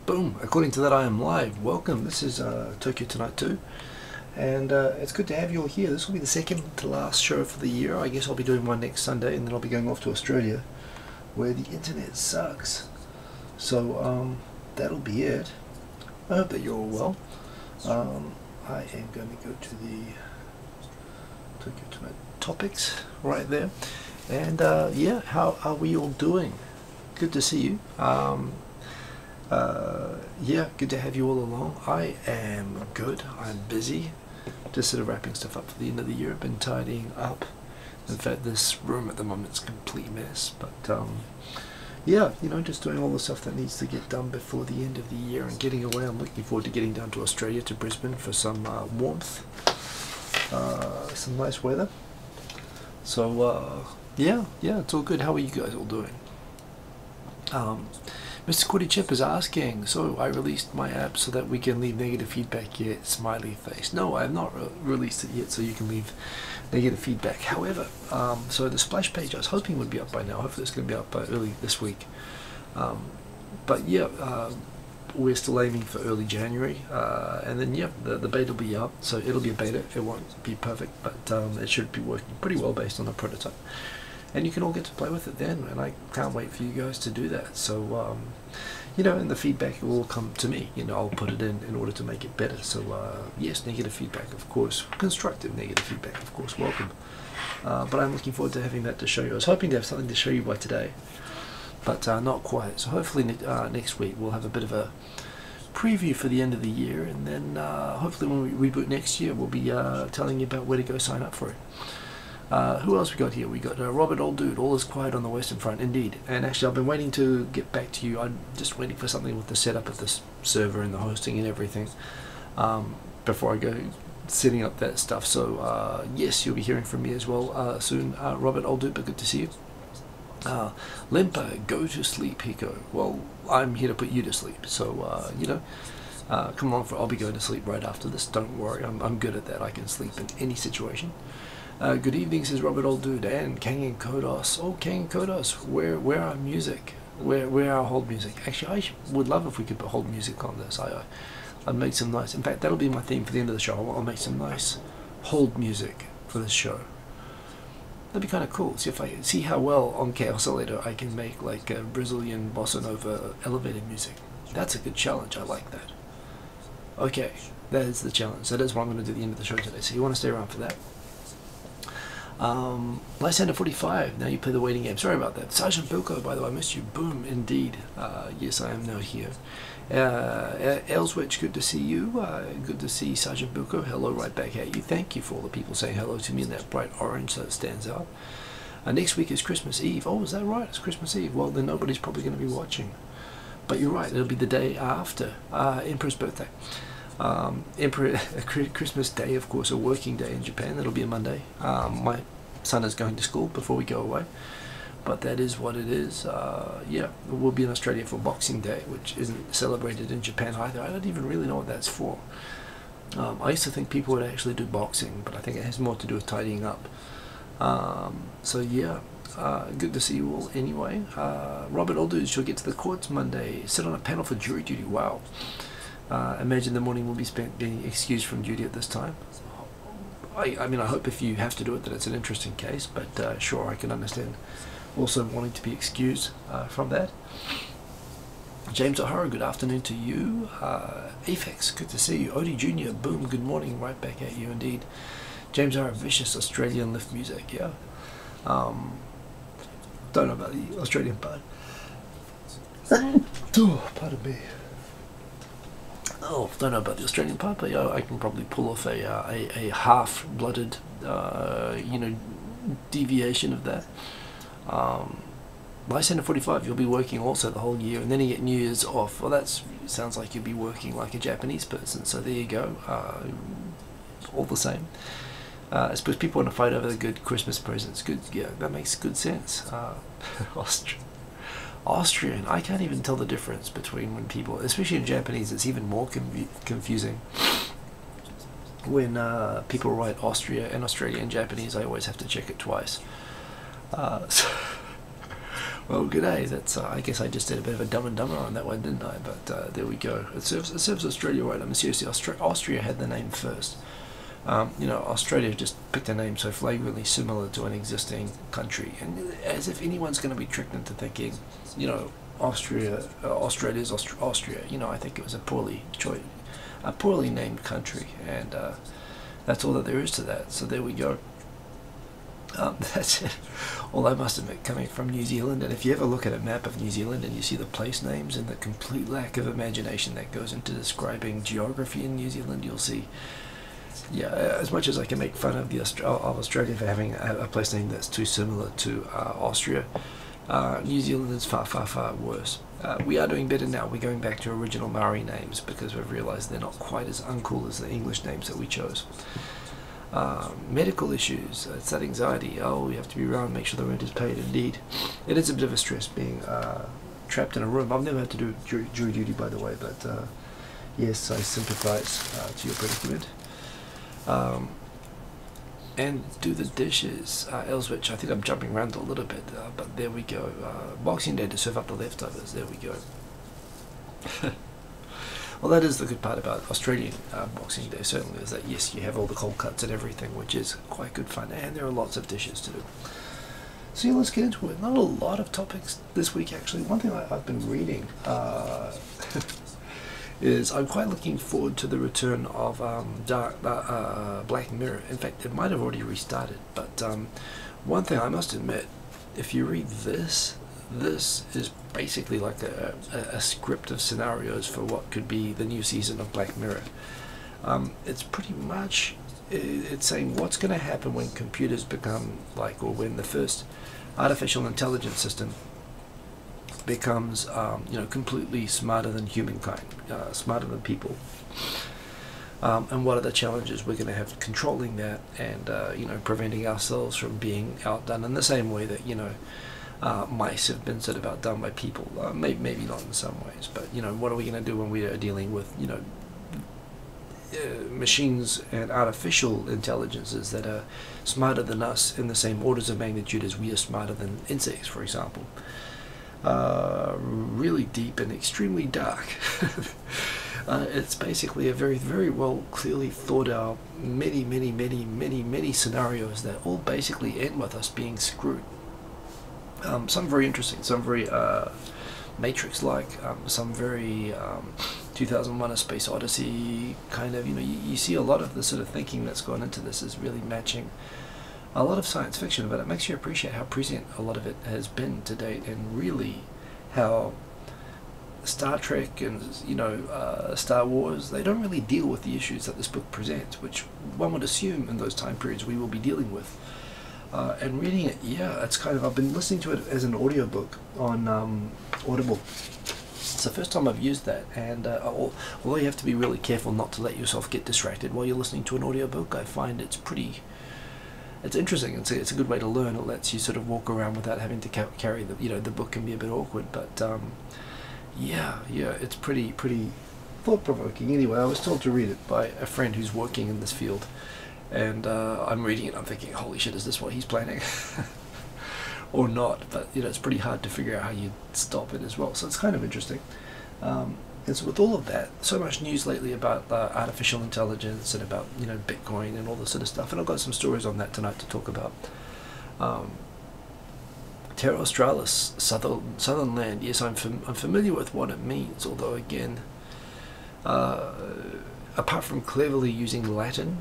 Boom, according to that I am live. Welcome, this is Tokyo Tonight 2. And it's good to have you all here. This will be the second to last show for the year. I guess I'll be doing one next Sunday and then I'll be going off to Australia where the internet sucks. So that'll be it. I hope that you're all well. I am going to go to the Tokyo Tonight topics right there. And yeah, how are we all doing? Good to see you. Yeah, good to have you all along. I am good. I'm busy. Just sort of wrapping stuff up for the end of the year. I've been tidying up. In fact, this room at the moment is a complete mess. But yeah, you know, just doing all the stuff that needs to get done before the end of the year and getting away. I'm looking forward to getting down to Australia, to Brisbane, for some warmth, some nice weather. So yeah, it's all good. How are you guys all doing? Mr. Quiddy Chip is asking, so I released my app so that we can leave negative feedback yet? Smiley face. No, I have not released it yet, so you can leave negative feedback. However, so the splash page I was hoping would be up by now. Hopefully it's going to be up early this week. But yeah, we're still aiming for early January, and then yeah, the beta will be up, so it'll be a beta. It won't be perfect, but it should be working pretty well based on the prototype. And you can all get to play with it then, and I can't wait for you guys to do that. So, you know, and the feedback will all come to me. You know, I'll put it in order to make it better. So, yes, negative feedback, of course. Constructive negative feedback, of course, welcome. But I'm looking forward to having that to show you. I was hoping to have something to show you by today, but not quite. So hopefully next week we'll have a bit of a preview for the end of the year, and then hopefully when we reboot next year, we'll be telling you about where to go sign up for it. Who else we got here? We got Robert Old Dude. All is quiet on the Western Front, indeed. And actually, I've been waiting to get back to you. I'm just waiting for something with the setup of this server and the hosting and everything before I go setting up that stuff. So yes, you'll be hearing from me as well soon, Robert Old Dude. But good to see you. Limpa, go to sleep, Hiko. Well, I'm here to put you to sleep. So you know, come along for. I'll be going to sleep right after this. Don't worry, I'm good at that. I can sleep in any situation. Good evening, says Robert Old Dude, and Kang and Kodos. Oh, Kang and Kodos, where our music? Where our hold music? Actually, would love if we could hold music on this. I'd make some nice. In fact, that'll be my theme for the end of the show. I'll make some nice hold music for this show. That'd be kind of cool. See if I see how well on K-Oscillator I can make like Brazilian bossa nova elevated music. That's a good challenge. I like that. Okay, that is the challenge. That is what I'm going to do at the end of the show today. So you want to stay around for that. Lysander 45, now you play the waiting game. Sorry about that. Sergeant Bilko, by the way, I missed you. Boom, indeed. Yes, I am now here. Elswitch, good to see you. Good to see Sergeant Bilko. Hello, right back at you. Thank you for all the people saying hello to me in that bright orange that stands out. Next week is Christmas Eve. Oh, is that right? It's Christmas Eve. Well, then nobody's probably going to be watching. But you're right, it'll be the day after Emperor's birthday. Christmas Day, of course, a working day in Japan. That'll be a Monday. My son is going to school before we go away, but that is what it is. Yeah, we'll be in Australia for Boxing Day, which isn't celebrated in Japan either. I don't even really know what that's for. I used to think people would actually do boxing, but I think it has more to do with tidying up. So yeah, good to see you all anyway. Robert Aldous, she'll get to the courts Monday, sit on a panel for jury duty. Wow. Imagine the morning will be spent being excused from duty at this time. I mean, I hope if you have to do it that it's an interesting case, but sure, I can understand also wanting to be excused from that. James O'Hara, good afternoon to you. Aphex, good to see you. Odie Jr., boom, good morning, right back at you indeed. James O'Hara, vicious Australian lift music, yeah. Don't know about the Australian part. Oh, pardon me. Oh, don't know about the Australian part, but yeah, I can probably pull off a half-blooded, you know, deviation of that. Lysander 45, you'll be working also the whole year, and then you get New Year's off. Well, that sounds like you'll be working like a Japanese person, so there you go. All the same. I suppose people want to fight over the good Christmas presents. Good, yeah, that makes good sense. Austrian, I can't even tell the difference between when people, especially in Japanese, it's even more confusing. When people write Austria and Australia in Japanese, I always have to check it twice. So Well, g'day. That's I guess I just did a bit of a dumb and dumber on that one, didn't I? But there we go. It serves Australia right. I mean, seriously, Austria had the name first. Australia just picked a name so flagrantly similar to an existing country, and as if anyone's going to be tricked into thinking, Australia's Austria. I think it was a poorly named country, and that's all that there is to that. So there we go. That's it. Well, I must admit, coming from New Zealand, and if you ever look at a map of New Zealand and you see the place names and the complete lack of imagination that goes into describing geography in New Zealand, you'll see, yeah, as much as I can make fun of Australia for having a place name that's too similar to Austria, New Zealand is far, far, far worse. We are doing better now. We're going back to original Maori names because we've realised they're not quite as uncool as the English names that we chose. Medical issues, it's that anxiety. Oh, you have to be around, make sure the rent is paid. Indeed, it is a bit of a stress being trapped in a room. I've never had to do jury duty, by the way, but yes, I sympathise to your predicament. And do the dishes, Elswich. I think I'm jumping around a little bit, but there we go. Boxing Day to serve up the leftovers. There we go. Well, that is the good part about Australian Boxing Day, certainly, is that yes, you have all the cold cuts and everything, which is quite good fun, and there are lots of dishes to do. So yeah, let's get into it. Not a lot of topics this week, actually. One thing I've been reading is I'm quite looking forward to the return of Black Mirror. In fact, it might have already restarted, but one thing I must admit, if you read this is basically like a script of scenarios for what could be the new season of Black Mirror. It's pretty much, it's saying what's going to happen when computers become like, or when the first artificial intelligence system becomes, completely smarter than humankind, smarter than people. And what are the challenges we're going to have controlling that and, preventing ourselves from being outdone in the same way that, mice have been sort of outdone by people. Maybe not in some ways, but what are we going to do when we are dealing with machines and artificial intelligences that are smarter than us in the same orders of magnitude as we are smarter than insects, for example? Really deep and extremely dark. It's basically a very, very well clearly thought out many scenarios that all basically end with us being screwed. Some very interesting, some very Matrix-like, some very 2001: A Space Odyssey kind of. You see a lot of the sort of thinking that's gone into this is really matching a lot of science fiction, but it makes you appreciate how prescient a lot of it has been to date, and really how Star Trek and Star Wars, they don't really deal with the issues that this book presents, which one would assume in those time periods we will be dealing with. And reading it, yeah, it's kind of, I've been listening to it as an audiobook on Audible. It's the first time I've used that, and although you have to be really careful not to let yourself get distracted while you're listening to an audiobook, I find it's interesting. It's a good way to learn. It lets you sort of walk around without having to carry the book can be a bit awkward, but yeah, it's pretty thought-provoking. Anyway, I was told to read it by a friend who's working in this field, and I'm reading it, I'm thinking, holy shit, is this what he's planning? Or not, but it's pretty hard to figure out how you stop it as well, so it's kind of interesting. And so with all of that, so much news lately about artificial intelligence and about Bitcoin and all this sort of stuff, and I've got some stories on that tonight to talk about. Terra Australis, southern land. Yes, I'm familiar with what it means, although again, apart from cleverly using Latin,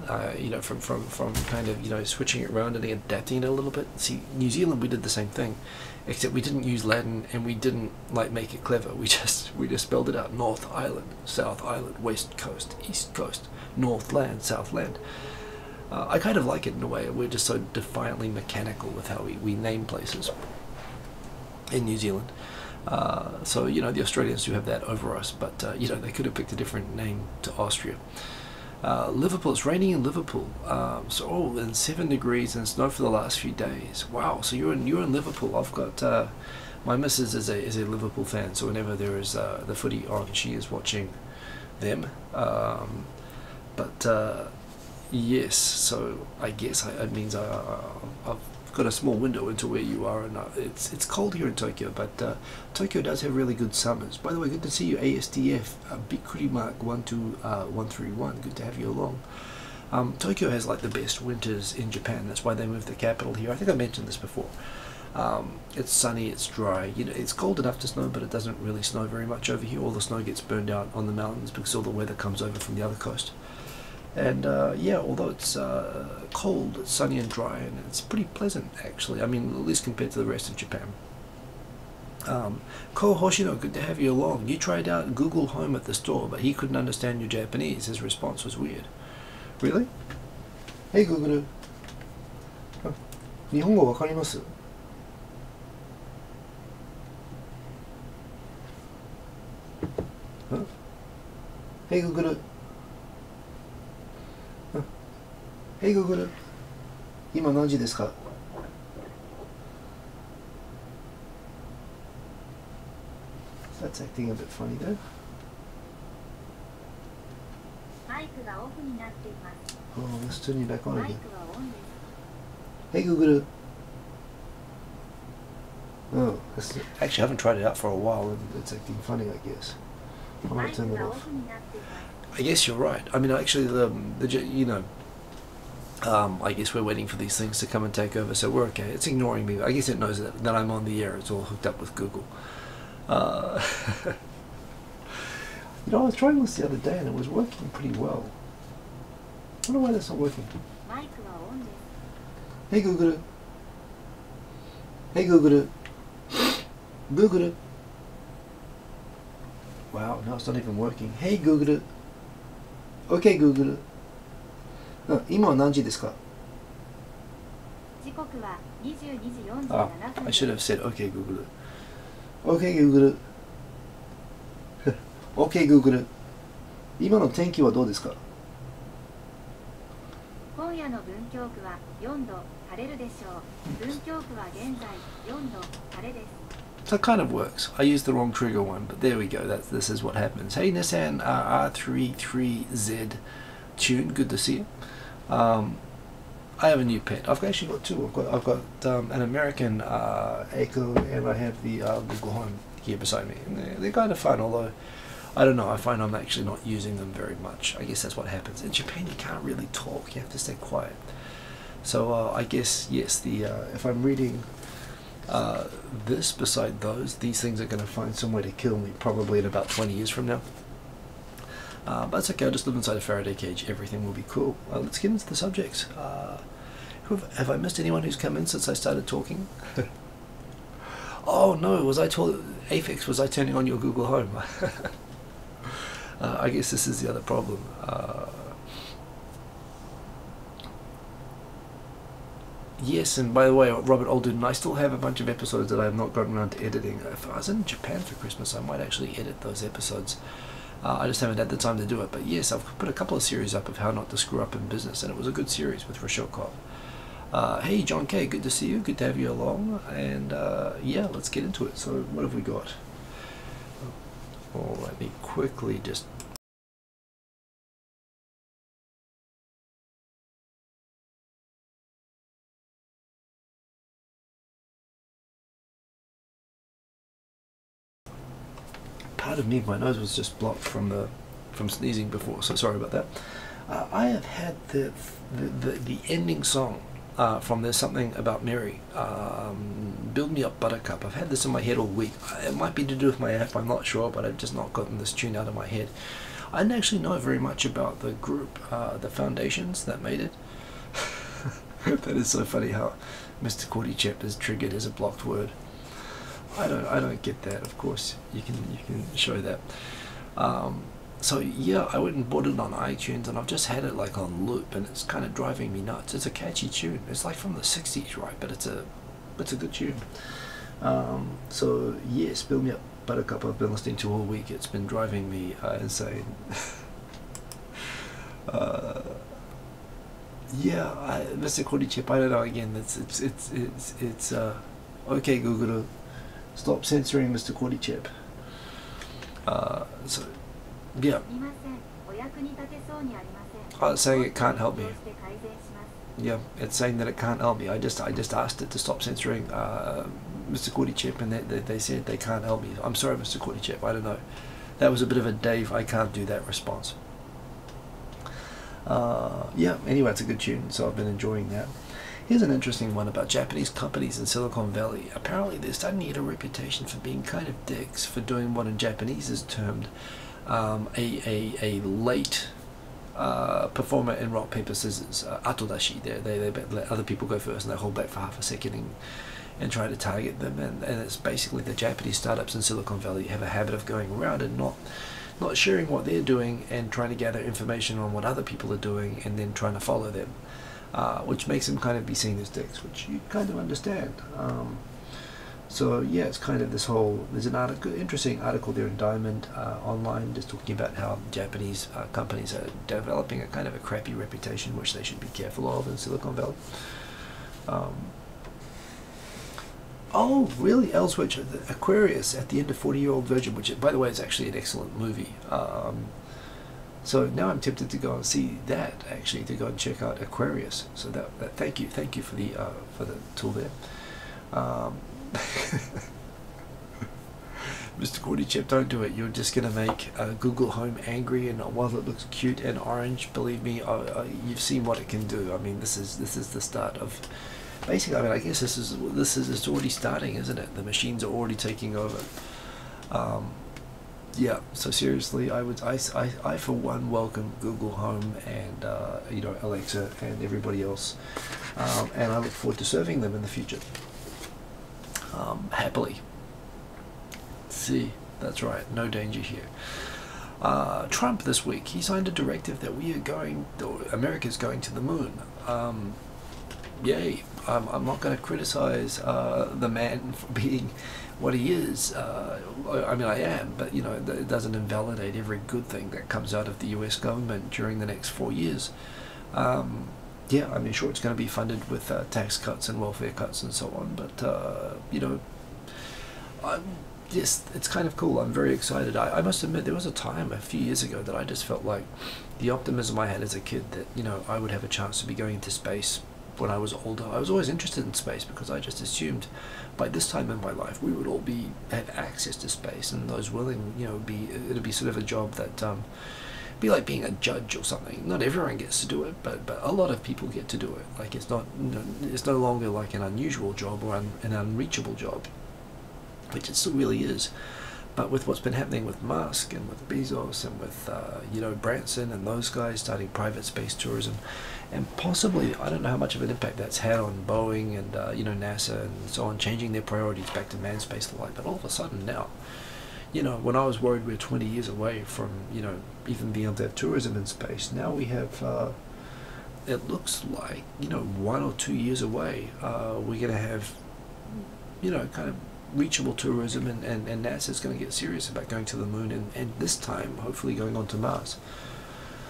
from kind of switching it around and adapting it a little bit. See, New Zealand, we did the same thing, except we didn't use Latin and we didn't make it clever. We just spelled it out: North Island, South Island, West Coast, East Coast, North Land, South Land. I kind of like it in a way. We're just so defiantly mechanical with how we name places in New Zealand. So the Australians do have that over us, but they could have picked a different name to Austria. Liverpool, it's raining in Liverpool, and 7 degrees and snow for the last few days. Wow, so you're in Liverpool. I've got my missus is a Liverpool fan, so whenever there is the footy on, she is watching them. Yes, so I guess it means I've got a small window into where you are, and it's cold here in Tokyo, but Tokyo does have really good summers. By the way, good to see you, ASDF, Big Kuri Mark 12131, good to have you along. Tokyo has like the best winters in Japan. That's why they moved the capital here. I think I mentioned this before. It's sunny, it's dry. You know, it's cold enough to snow, but it doesn't really snow very much over here. All the snow gets burned out on the mountains because all the weather comes over from the other coast. And yeah, although it's cold, it's sunny and dry, and it's pretty pleasant actually. I mean, at least compared to the rest of Japan. Ko Hoshino, good to have you along. You tried out Google Home at the store, but he couldn't understand your Japanese. His response was weird. Really? Hey Google. 日本語わかります? Huh? Hey Google. Hey Google. 今何時ですか? That's acting a bit funny there. Oh, let's turn you back on again. Hey Google. Oh, actually I haven't tried it out for a while and it's acting funny, I guess. I might turn it off. I guess you're right. I mean, actually, you know, I guess we're waiting for these things to come and take over, so we're okay. It's ignoring me. I guess it knows that I'm on the air. It's all hooked up with Google. You know, I was trying this the other day and it was working pretty well. I wonder why that's not working. Hey Google. Hey Google. Google. Wow, now it's not even working. Hey Google. Okay Google. 今は何時ですか? I should have said okay Google. Okay Google. Okay Google. 今の天気はどうですか? 今夜の文京区は4度晴れるでしょう。文京区は現在4度晴れです。So it kind of works. I used the wrong trigger one, but there we go. This is what happens. Hey Nissan R33Z Tune, good to see you. I have a new pet. I've actually got two. I've got an American Echo, and I have the Google Home here beside me. And they're kind of fun, although I don't know. I find I'm actually not using them very much. I guess that's what happens. In Japan, you can't really talk. You have to stay quiet. So I guess yes. If I'm reading this beside those, these things are going to find some way to kill me probably in about 20 years from now. But it's okay, I'll just live inside a Faraday cage, everything will be cool. Let's get into the subjects. Have I missed anyone who's come in since I started talking? Oh no, was I told Aphex, was I turning on your Google Home? I guess this is the other problem. Yes, and by the way, Robert Oldden, I still have a bunch of episodes that I have not gotten around to editing. If I was in Japan for Christmas, I might actually edit those episodes. I just haven't had the time to do it. But yes, I've put a couple of series up of how not to screw up in business, and it was a good series with Rashokov. Hey, John K, good to see you. Good to have you along. And yeah, let's get into it. So what have we got? Oh, let me quickly just... Pardon me, my nose was just blocked from sneezing before, so sorry about that. I have had the ending song from There's Something About Mary, Build Me Up Buttercup. I've had this in my head all week. It might be to do with my app, I'm not sure, but I've just not gotten this tune out of my head. I didn't actually know very much about the group, the foundations that made it. That is so funny how Mr. Kordychep is triggered as a blocked word. I don't get that. Of course, you can show that. So yeah, I went and bought it on iTunes, and I've just had it like on loop, and it's kind of driving me nuts. It's a catchy tune. It's like from the 60s, right? But it's a good tune. So yes, Build Me Up Buttercup I've been listening to all week. It's been driving me insane. Yeah, Mr. Kordychep, I don't know. Again, it's okay Google. Stop censoring Mr. Kordychep. So, yeah. Saying it can't help me. Yeah, it's saying that it can't help me. I just asked it to stop censoring Mr. Chip, and they said they can't help me. I'm sorry, Mr. Chip. I don't know. That was a bit of a Dave, I can't do that response. Yeah, anyway, it's a good tune, so I've been enjoying that. Here's an interesting one about Japanese companies in Silicon Valley. Apparently they're starting to get a reputation for being kind of dicks, for doing what in Japanese is termed a late performer in rock, paper, scissors, atodashi. They let other people go first and they hold back for half a second and try to target them, and it's basically the Japanese startups in Silicon Valley have a habit of going around and not sharing what they're doing and trying to gather information on what other people are doing and then trying to follow them, which makes them kind of be seen as dicks, which you kind of understand. So yeah, it's kind of this whole, there's an interesting article there in Diamond online just talking about how Japanese companies are developing a kind of a crappy reputation which they should be careful of in Silicon Valley. Oh, really? Ellsworth, Aquarius at the end of 40-Year-Old Virgin, which, by the way, is actually an excellent movie. So now I'm tempted to go and see that, actually, to go and check out Aquarius. So that thank you for the tool there. Mr. Chip, don't do it. You're just going to make Google Home angry, and while it looks cute and orange, believe me, you've seen what it can do. I mean, this is the start of. Basically, I mean, I guess this is it's already starting, isn't it? The machines are already taking over. Yeah. So seriously, I for one welcome Google Home and Alexa and everybody else, and I look forward to serving them in the future. Happily. See, that's right. No danger here. Trump this week, he signed a directive that America's going to the moon. Yay. I'm not going to criticize the man for being what he is. I mean, I am, but it doesn't invalidate every good thing that comes out of the US government during the next 4 years. Yeah, I mean, sure, it's going to be funded with tax cuts and welfare cuts and so on, but yes, it's kind of cool. I'm very excited. I must admit, there was a time a few years ago that I just felt like the optimism I had as a kid that I would have a chance to be going into space when I was older. I was always interested in space because I just assumed by this time in my life we would all have access to space, and those willing, it'd be sort of a job that be like being a judge or something. Not everyone gets to do it, but a lot of people get to do it. Like it's not, it's no longer like an unusual job or an unreachable job, which it still really is. But with what's been happening with Musk and with Bezos and with Branson and those guys starting private space tourism, and possibly, I don't know how much of an impact that's had on Boeing and NASA and so on, changing their priorities back to manned space and the like. But all of a sudden now, when I was worried we're 20 years away from even being able to have tourism in space, now we have it looks like 1 or 2 years away we're going to have kind of reachable tourism, and NASA's going to get serious about going to the moon, and this time hopefully going on to Mars.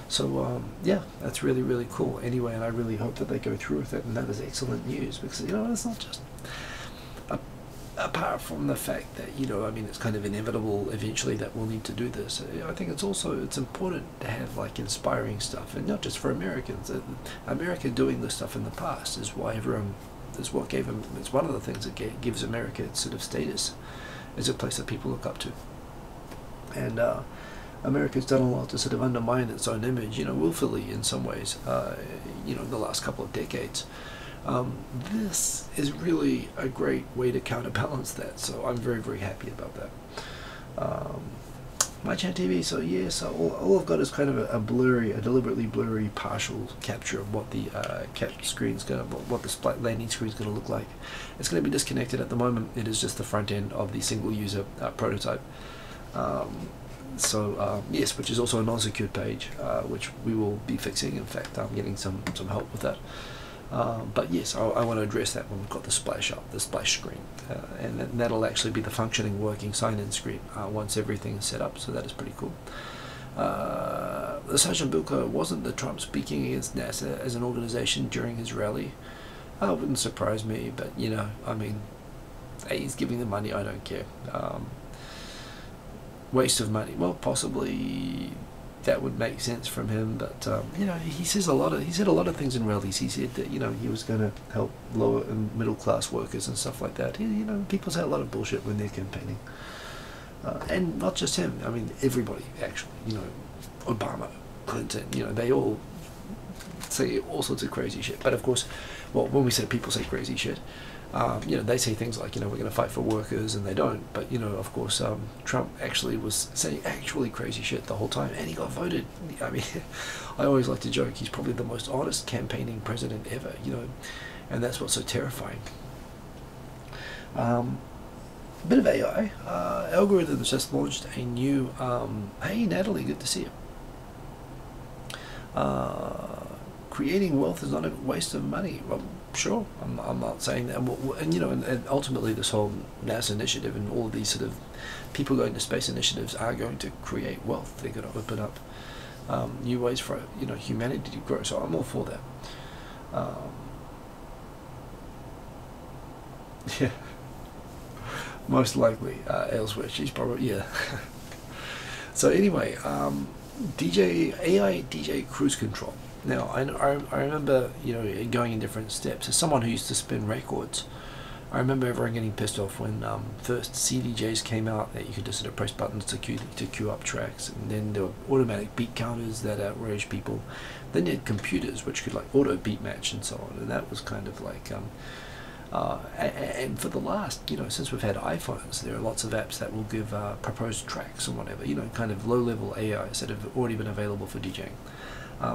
So yeah, that's really, really cool anyway, and I really hope that they go through with it, and that is excellent news, because it's not just apart from the fact that I mean, it's kind of inevitable eventually that we'll need to do this. I think it's important to have like inspiring stuff, and not just for Americans. America doing this stuff in the past is why everyone, it's what gave them, it's one of the things that gives America its sort of status as a place that people look up to. And America's done a lot to sort of undermine its own image, willfully in some ways, in the last couple of decades. This is really a great way to counterbalance that, so I'm very, very happy about that. My Chat TV, so yeah, so all I've got is kind of a deliberately blurry partial capture of what the what the landing screen's gonna look like. It's gonna be disconnected at the moment. It is just the front end of the single user prototype. Yes, which is also a non-secured page, which we will be fixing. In fact, I'm getting some help with that. But yes, I want to address that when we've got the splash screen, and that'll actually be the functioning, working sign-in screen once everything is set up. So that is pretty cool. The Sergeant Bilko, wasn't the Trump speaking against NASA as an organization during his rally? It wouldn't surprise me, but I mean, he's giving the money. I don't care. Waste of money. Well, possibly. that would make sense from him, but you know, he said a lot of things in rallies. He said that, you know, he was going to help lower and middle class workers and stuff like that. You know, people say a lot of bullshit when they're campaigning, and not just him. I mean, everybody actually. You know, Obama, Clinton. You know, they all say all sorts of crazy shit. But of course, well, when we say people say crazy shit, you know, they say things like, you know, we're going to fight for workers, and they don't. But, you know, of course, Trump actually was saying actually crazy shit the whole time, and he got voted. I mean, I always like to joke, he's probably the most honest campaigning president ever, you know, and that's what's so terrifying. Bit of AI. Algorithms just launched a new, hey Natalie, good to see you. Creating wealth is not a waste of money. Well, sure, I'm not saying that. And you know, and ultimately this whole NASA initiative and all of these sort of people going to space initiatives are going to create wealth. They're going to open up new ways for, you know, humanity to grow. So I'm all for that. Yeah, most likely elsewhere. She's probably, yeah. So anyway, AI DJ cruise control. Now, I remember, you know, going in different steps. As someone who used to spin records, I remember everyone getting pissed off when first CDJs came out, that you could just sort of press buttons to queue up tracks, and then there were automatic beat counters that outraged people. Then you had computers which could like auto beat match and so on, and that was kind of like and for the last, you know, since we've had iPhones, there are lots of apps that will give proposed tracks or whatever, you know, kind of low-level AIs that have already been available for DJing.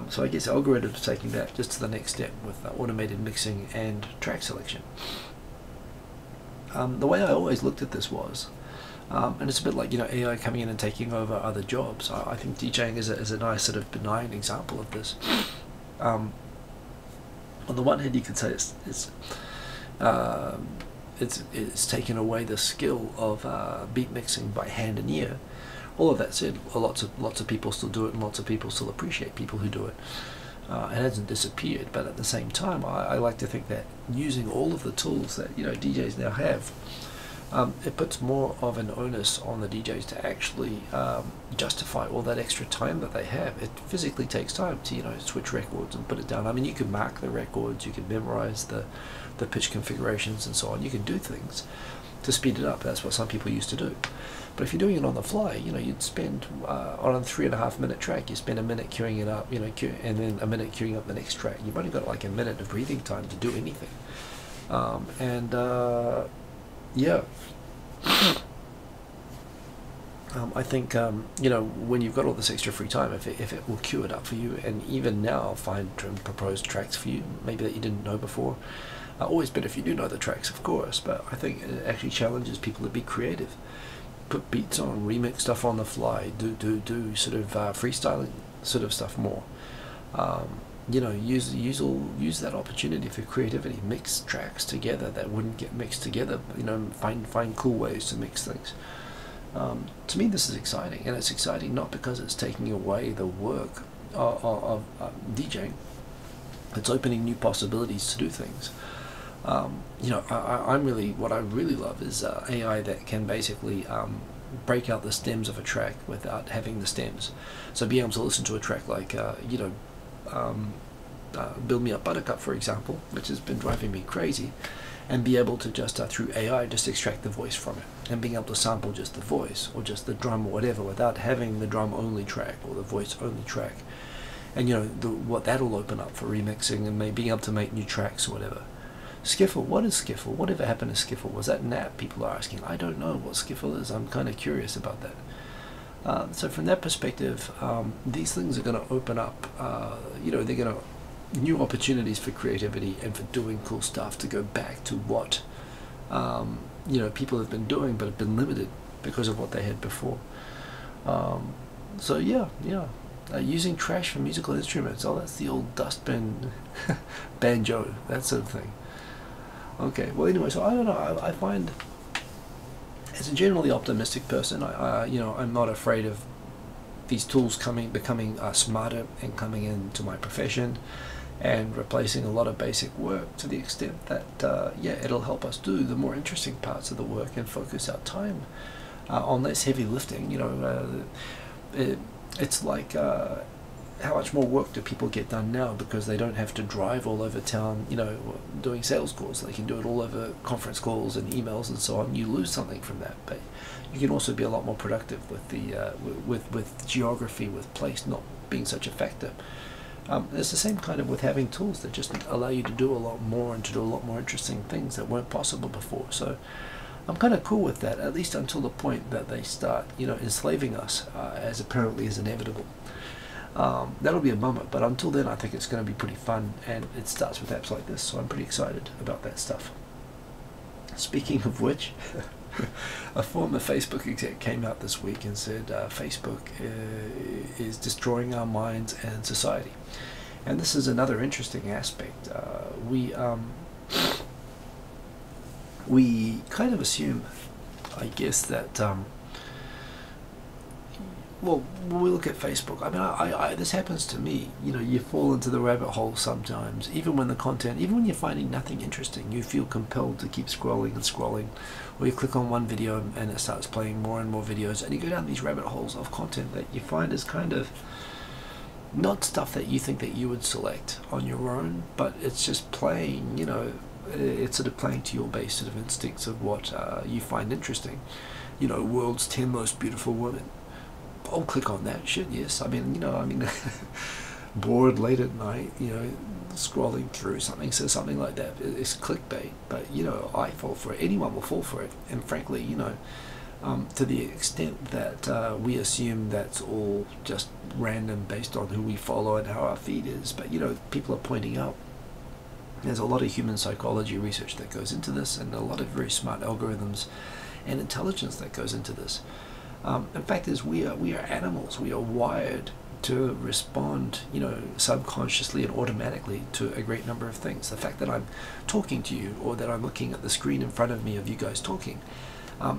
So I guess algorithms are taking that just to the next step with automated mixing and track selection. The way I always looked at this was, and it's a bit like, you know, AI coming in and taking over other jobs. I think DJing is a nice sort of benign example of this. On the one hand, you could say it's taken away the skill of beat mixing by hand and ear. All of that said, lots of people still do it, and lots of people still appreciate people who do it. It hasn't disappeared, but at the same time, I like to think that using all of the tools that, you know, DJs now have, it puts more of an onus on the DJs to actually justify all that extra time that they have. It physically takes time to, you know, switch records and put it down. I mean, you can mark the records, you can memorize the pitch configurations and so on. You can do things to speed it up. That's what some people used to do. But if you're doing it on the fly, you know, you'd spend on a 3.5 minute track, you spend a minute queuing it up, you know, and then a minute queuing up the next track. You've only got like a minute of breathing time to do anything. Yeah. I think, you know, when you've got all this extra free time, if it will queue it up for you, and even now find proposed tracks for you, maybe that you didn't know before. Always better if you do know the tracks, of course, but I think it actually challenges people to be creative. Put beats on, remix stuff on the fly, do sort of freestyling sort of stuff more. You know, use that opportunity for creativity. Mix tracks together that wouldn't get mixed together. You know, find cool ways to mix things. To me, this is exciting, and it's exciting not because it's taking away the work of DJing. It's opening new possibilities to do things. You know, what I really love is AI that can basically break out the stems of a track without having the stems. So being able to listen to a track like, you know, Build Me Up Buttercup, for example, which has been driving me crazy, and be able to just, through AI, just extract the voice from it, and being able to sample just the voice, or just the drum or whatever, without having the drum only track, or the voice only track. And, you know, what that'll open up for remixing, and being able to make new tracks or whatever. Skiffle, what is Skiffle? Whatever happened to Skiffle? Was that an app? People are asking. I don't know what Skiffle is. I'm kind of curious about that. So from that perspective, these things are going to open up, you know, they're going to new opportunities for creativity and for doing cool stuff, to go back to what, you know, people have been doing but have been limited because of what they had before. So yeah. Using trash for musical instruments. Oh, that's the old dustbin banjo, that sort of thing. Okay, well anyway, so I don't know, I find, as a generally optimistic person, you know, I'm not afraid of these tools becoming smarter and coming into my profession and replacing a lot of basic work, to the extent that, yeah, it'll help us do the more interesting parts of the work and focus our time on less heavy lifting. You know, it's like how much more work do people get done now because they don't have to drive all over town, you know, doing sales calls. They can do it all over conference calls and emails and so on. You lose something from that, but you can also be a lot more productive with the with geography, with place not being such a factor. It's the same kind of with having tools that just allow you to do a lot more and to do a lot more interesting things that weren't possible before. So I'm kind of cool with that, at least until the point that they start, you know, enslaving us, as apparently is inevitable. That'll be a bummer, but until then I think it's going to be pretty fun, and it starts with apps like this, so I'm pretty excited about that stuff. Speaking of which, a former Facebook exec came out this week and said Facebook is destroying our minds and society. And this is another interesting aspect. We kind of assume, I guess, that well, when we look at Facebook, I mean, this happens to me. You know, you fall into the rabbit hole sometimes, even when even when you're finding nothing interesting, you feel compelled to keep scrolling and scrolling, or you click on one video and it starts playing more and more videos, and you go down these rabbit holes of content that you find is kind of not stuff that you think that you would select on your own, but it's just playing, you know, it's sort of playing to your base sort of instincts of what you find interesting. You know, world's 10 most beautiful women. I'll click on that shit, yes. I mean, you know, bored late at night, you know, scrolling through something, says something like that. It's clickbait, but, you know, I fall for it. Anyone will fall for it. And frankly, you know, to the extent that we assume that's all just random based on who we follow and how our feed is. But, you know, people are pointing out there's a lot of human psychology research that goes into this, and a lot of very smart algorithms and intelligence that goes into this. The fact is, we are animals. We are wired to respond, you know, subconsciously and automatically to a great number of things. The fact that I'm talking to you, or that I'm looking at the screen in front of me of you guys talking,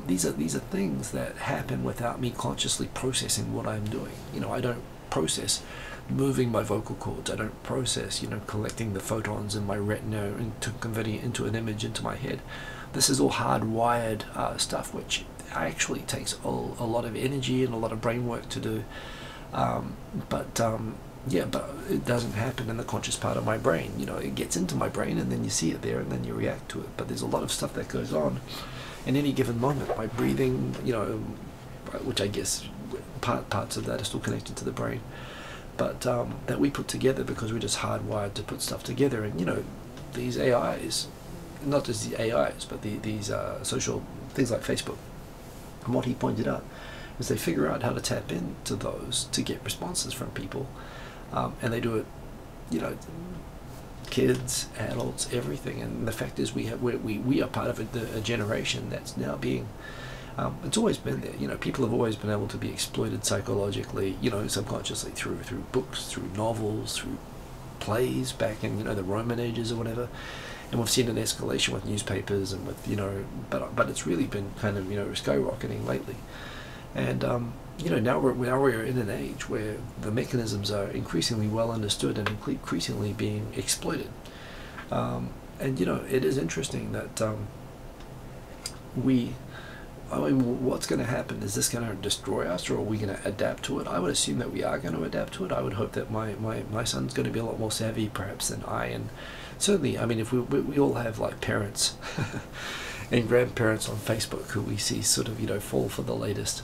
these are things that happen without me consciously processing what I'm doing. You know, I don't process moving my vocal cords. I don't process, you know, collecting the photons in my retina and converting it into an image into my head. This is all hardwired stuff, which actually takes a lot of energy and a lot of brain work to do. Yeah, but it doesn't happen in the conscious part of my brain. You know, it gets into my brain and then you see it there and then you react to it. But there's a lot of stuff that goes on in any given moment. My breathing, you know, which I guess parts of that are still connected to the brain, but that we put together because we're just hardwired to put stuff together. And, you know, these AIs, not just the AIs, but these social things like Facebook, and what he pointed out is they figure out how to tap into those to get responses from people, and they do it, you know, kids, adults, everything. And the fact is, we are part of a generation that's now being, it's always been there. You know, people have always been able to be exploited psychologically, you know, subconsciously through books, through novels, through plays back in, you know, the Roman ages or whatever. And we've seen an escalation with newspapers and with, you know, but it's really been kind of, you know, skyrocketing lately. And you know, now we're in an age where the mechanisms are increasingly well understood and increasingly being exploited. And, you know, it is interesting that I mean, what's going to happen? Is this going to destroy us, or are we going to adapt to it? I would assume that we are going to adapt to it. I would hope that my son's going to be a lot more savvy, perhaps, than I. And certainly, I mean, if we all have like parents and grandparents on Facebook who we see sort of, you know, fall for the latest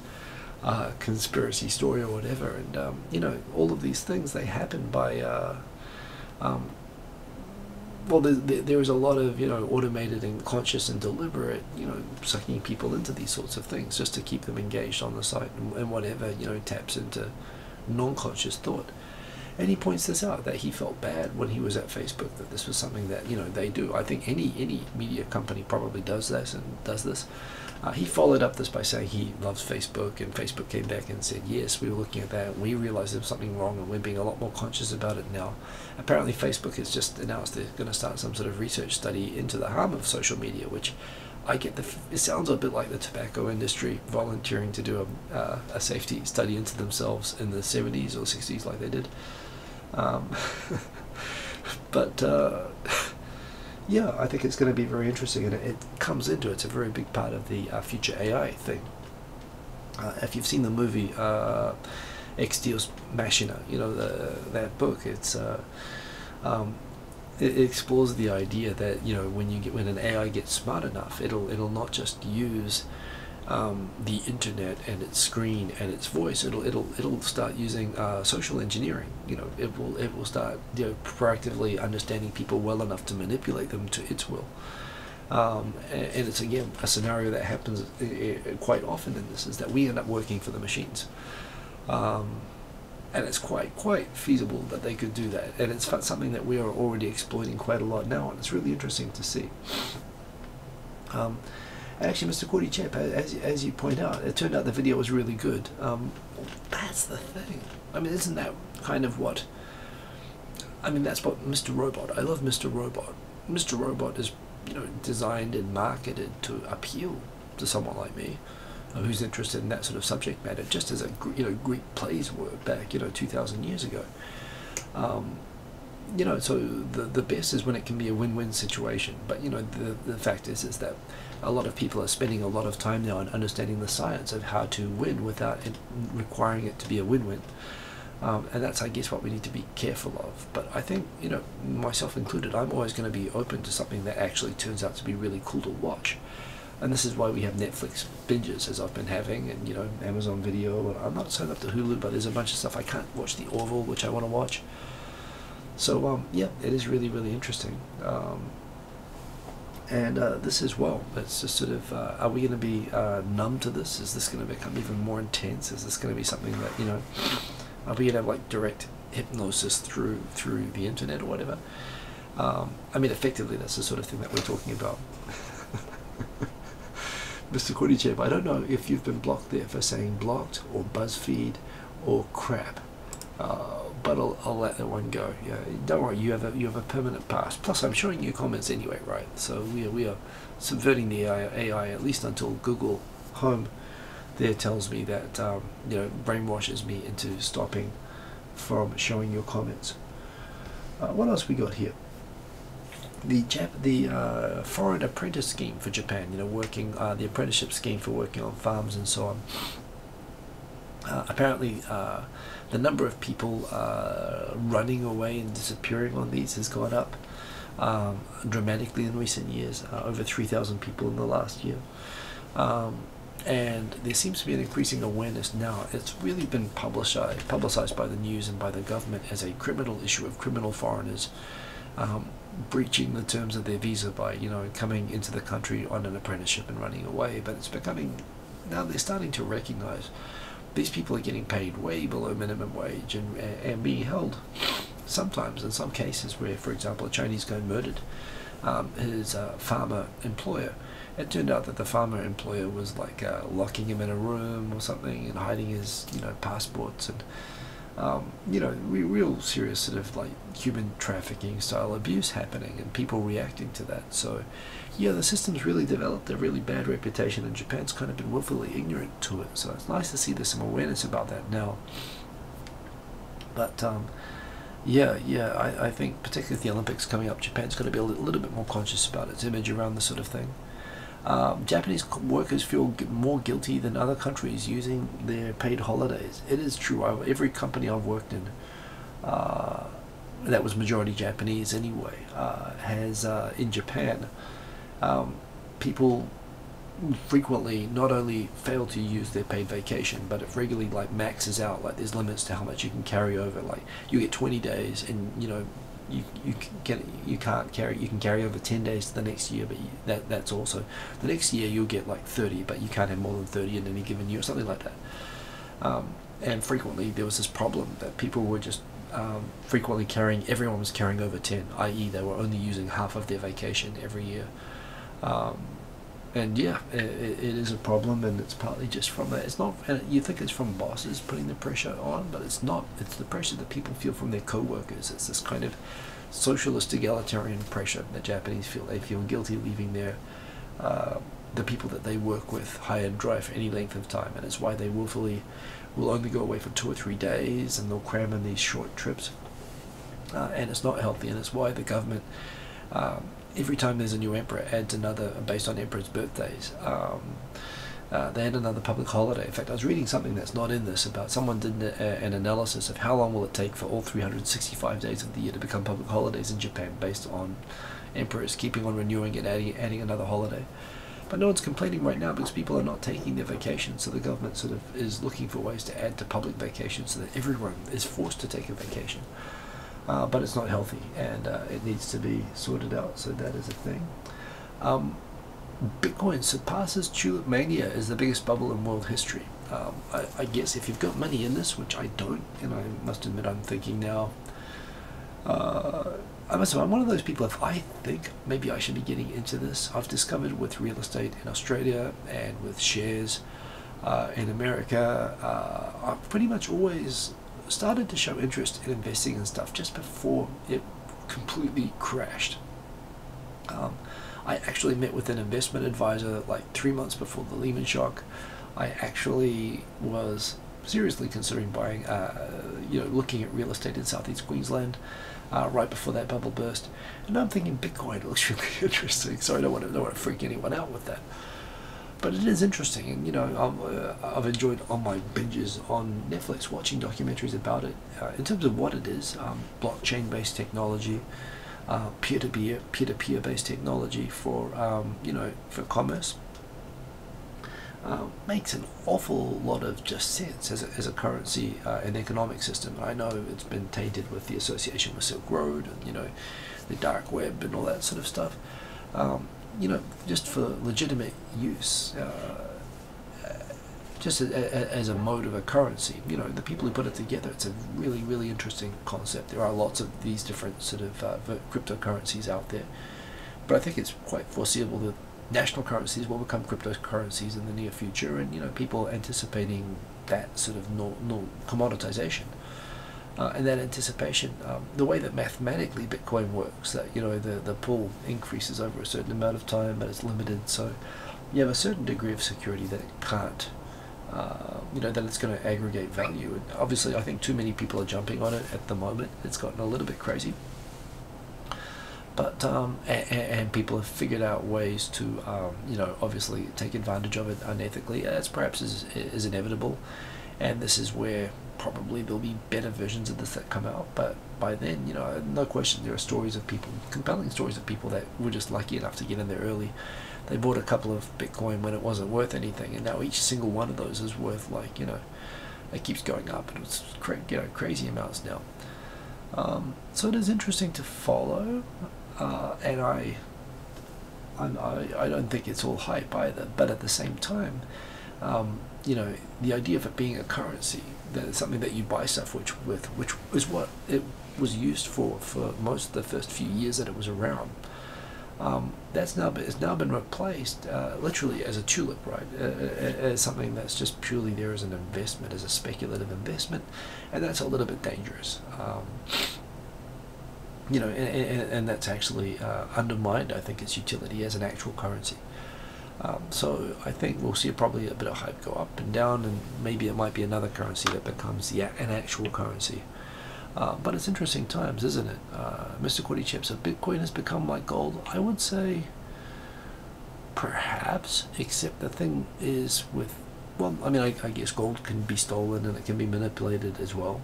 conspiracy story or whatever. And you know, all of these things, they happen by well, there is a lot of, you know, automated and conscious and deliberate, you know, sucking people into these sorts of things just to keep them engaged on the site, and whatever, you know, taps into non-conscious thought. And he points this out, that he felt bad when he was at Facebook, that this was something that, you know, they do. I think any media company probably does this and does this. He followed up this by saying he loves Facebook, and Facebook came back and said, yes, we were looking at that, and we realized there was something wrong, and we're being a lot more conscious about it now. Apparently Facebook has just announced they're going to start some sort of research study into the harm of social media, which I get it sounds a bit like the tobacco industry volunteering to do a safety study into themselves in the 70s or 60s like they did. But yeah, I think it's going to be very interesting, and it comes into, it's a very big part of the future AI thing. If you've seen the movie Ex Dios Machina, you know, that book. It explores the idea that, you know, when an AI gets smart enough, it'll not just use the internet and its screen and its voice. It'll start using social engineering. You know, it will start, you know, proactively understanding people well enough to manipulate them to its will. And it's again a scenario that happens quite often in this, is that we end up working for the machines. And it's quite feasible that they could do that, and it's something that we are already exploiting quite a lot now, and it's really interesting to see. Actually, Mr. Cordy Chap, as you point out, it turned out the video was really good. That's the thing. I mean, isn't that kind of what... I mean, that's what Mr. Robot... I love Mr. Robot. Mr. Robot is, you know, designed and marketed to appeal to someone like me, who's interested in that sort of subject matter, just as Greek plays were back, 2,000 years ago. So the best is when it can be a win-win situation. But the fact is that a lot of people are spending a lot of time now on understanding the science of how to win without it requiring it to be a win-win. And that's, I guess, what we need to be careful of. But I think, myself included, I'm always going to be open to something that actually turns out to be really cool to watch. And this is why we have Netflix binges, as I've been having, and Amazon Video. And I'm not signed up to Hulu, but there's a bunch of stuff. I can't watch The Orville, which I want to watch. So yeah, it is really, really interesting. And this as well, it's just sort of, are we going to be numb to this? Is this going to become even more intense? Is this going to be something that, are we going to have like direct hypnosis through the internet or whatever? I mean, effectively, that's the sort of thing that we're talking about. Mr. Kodichev, I don't know if you've been blocked there for saying blocked or BuzzFeed or crap, but I'll let that one go. Yeah, don't worry, you have a permanent pass. Plus, I'm showing you comments anyway, right? So we are subverting the AI at least until Google Home there tells me that brainwashes me into stopping from showing your comments. What else we got here? The foreign apprentice scheme for Japan, working the apprenticeship scheme for working on farms and so on. Apparently, the number of people running away and disappearing on these has gone up dramatically in recent years. Over 3,000 people in the last year. And there seems to be an increasing awareness now. It's really been publicized by the news and by the government as a criminal issue of criminal foreigners breaching the terms of their visa by coming into the country on an apprenticeship and running away. But it's becoming, now they're starting to recognize these people are getting paid way below minimum wage and being held sometimes in some cases where, for example, a Chinese guy murdered his farmer employer. It turned out that the farmer employer was like locking him in a room or something and hiding his passports and real serious sort of like human trafficking style abuse happening and people reacting to that. So yeah, the system's really developed a really bad reputation and Japan's kind of been willfully ignorant to it. So it's nice to see there's some awareness about that now. But I think particularly with the Olympics coming up, Japan's going to be a little bit more conscious about its image around this sort of thing. Japanese workers feel more guilty than other countries using their paid holidays. It is true. Every company I've worked in, that was majority Japanese anyway, has in Japan, people frequently not only fail to use their paid vacation, but it regularly like maxes out. Like there's limits to how much you can carry over. Like you get 20 days, and you can carry over 10 days to the next year, but that's also the next year you'll get like 30, but you can't have more than 30 in any given year or something like that. And frequently there was this problem that people were just frequently everyone was carrying over 10, i.e. they were only using half of their vacation every year. And yeah, it is a problem, and it's partly just from that. It's not, you think it's from bosses putting the pressure on, but it's not. It's the pressure that people feel from their co-workers. It's this kind of socialist egalitarian pressure that Japanese feel. They feel guilty leaving the people that they work with high and dry for any length of time, and it's why they willfully will only go away for 2 or 3 days, and they'll cram in these short trips. And it's not healthy, and it's why the government, every time there's a new emperor, adds another based on emperor's birthdays. they had another public holiday. In fact, I was reading something that's not in this about someone did an analysis of how long will it take for all 365 days of the year to become public holidays in Japan based on emperors keeping on renewing and adding another holiday. But no one's complaining right now because people are not taking their vacations, so the government sort of is looking for ways to add to public vacations so that everyone is forced to take a vacation. But it's not healthy, and it needs to be sorted out, so that is a thing. Bitcoin surpasses tulip mania as the biggest bubble in world history. I guess if you've got money in this, which I don't, and I must admit I'm thinking now, I must admit I'm one of those people, if I think maybe I should be getting into this, I've discovered with real estate in Australia and with shares in America, I've pretty much always started to show interest in investing in stuff just before it completely crashed. I actually met with an investment advisor like 3 months before the Lehman shock. I actually was seriously considering buying, looking at real estate in Southeast Queensland right before that bubble burst. And I'm thinking Bitcoin looks really interesting. So I don't want to freak anyone out with that. But it is interesting, and I've enjoyed on my binges on Netflix watching documentaries about it. In terms of what it is, blockchain-based technology. Peer-to-peer based technology for for commerce makes an awful lot of just sense as a currency and economic system. I know it's been tainted with the association with Silk Road and the dark web and all that sort of stuff. Just for legitimate use, just as a mode of a currency. The people who put it together, it's a really, really interesting concept. There are lots of these different sort of cryptocurrencies out there, but I think it's quite foreseeable that national currencies will become cryptocurrencies in the near future, and people anticipating that sort of no commoditization. And that anticipation, the way that mathematically Bitcoin works, that the pool increases over a certain amount of time, but it's limited, so you have a certain degree of security that it can't that it's going to aggregate value. And obviously I think too many people are jumping on it at the moment. It's gotten a little bit crazy, but and people have figured out ways to obviously take advantage of it unethically, as perhaps is inevitable. And this is where probably there'll be better versions of this that come out, but by then, no question, there are stories of people, compelling stories of people that were just lucky enough to get in there early. They bought a couple of Bitcoin when it wasn't worth anything, and now each single one of those is worth it keeps going up, and it's crazy amounts now. So it is interesting to follow, and I don't think it's all hype either. But at the same time, the idea of it being a currency, that it's something that you buy stuff which is what it was used for most of the first few years that it was around. It's now been replaced literally as a tulip, right? As something that's just purely there as an investment, as a speculative investment, and that's a little bit dangerous. And that's actually undermined, I think, its utility as an actual currency. So I think we'll see probably a bit of hype go up and down, and maybe it might be another currency that becomes an actual currency. But it's interesting times, isn't it? Mr. Quaddy Chip, so Bitcoin has become like gold. I would say perhaps, except the thing is with, well, I mean, I guess gold can be stolen and it can be manipulated as well.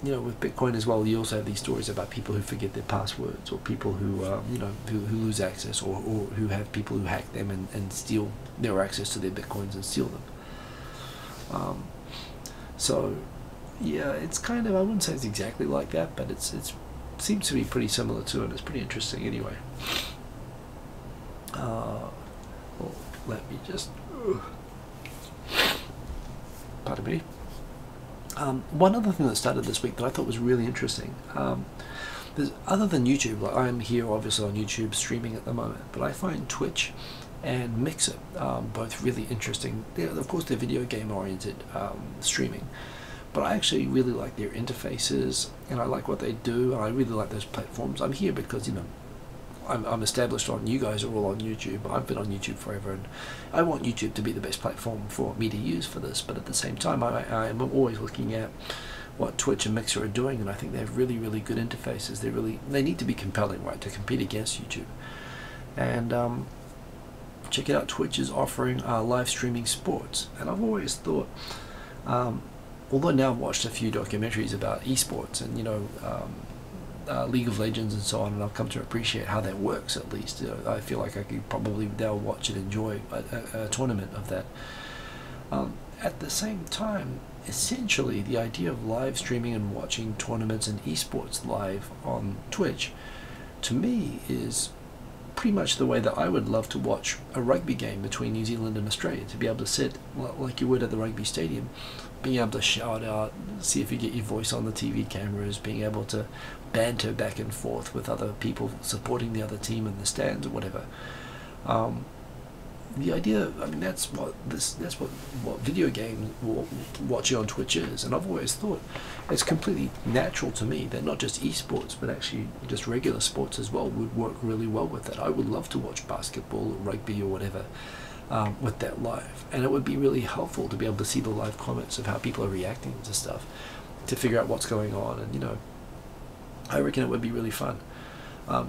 With Bitcoin as well, you also have these stories about people who forget their passwords, or people who, who lose access, or who have people who hack them and steal their access to their Bitcoins and steal them. So, yeah, it's kind of, I wouldn't say it's exactly like that, but it seems to be pretty similar to it. It's pretty interesting anyway. Well, let me just, pardon me. One other thing that started this week that I thought was really interesting, other than YouTube, like I'm here obviously on YouTube streaming at the moment, but I find Twitch and Mixer both really interesting. Of course, they're video game oriented streaming, but I actually really like their interfaces, and I like what they do, and I really like those platforms. I'm here because I'm established on, you guys are all on YouTube. I've been on YouTube forever, and I want YouTube to be the best platform for me to use for this, but at the same time I'm always looking at what Twitch and Mixer are doing, and I think they have really, really good interfaces. They need to be compelling, right, to compete against YouTube. And check it out, Twitch is offering live streaming sports. And I've always thought, although now I've watched a few documentaries about esports and, you know, League of Legends and so on, and I've come to appreciate how that works. At least, you know, I feel like I could probably now watch and enjoy a tournament of that. At the same time, essentially the idea of live streaming and watching tournaments and esports live on Twitch, to me, is pretty much the way that I would love to watch a rugby game between New Zealand and Australia, to be able to sit like you would at the rugby stadium, being able to shout out, see if you get your voice on the TV cameras, being able to banter back and forth with other people supporting the other team in the stands or whatever. The idea, I mean, that's what video game watching on Twitch is, and I've always thought it's completely natural to me that not just esports but actually just regular sports as well would work really well with that. I would love to watch basketball or rugby or whatever with that live, and it would be really helpful to be able to see the live comments of how people are reacting to stuff, to figure out what's going on, and, you know, I reckon it would be really fun.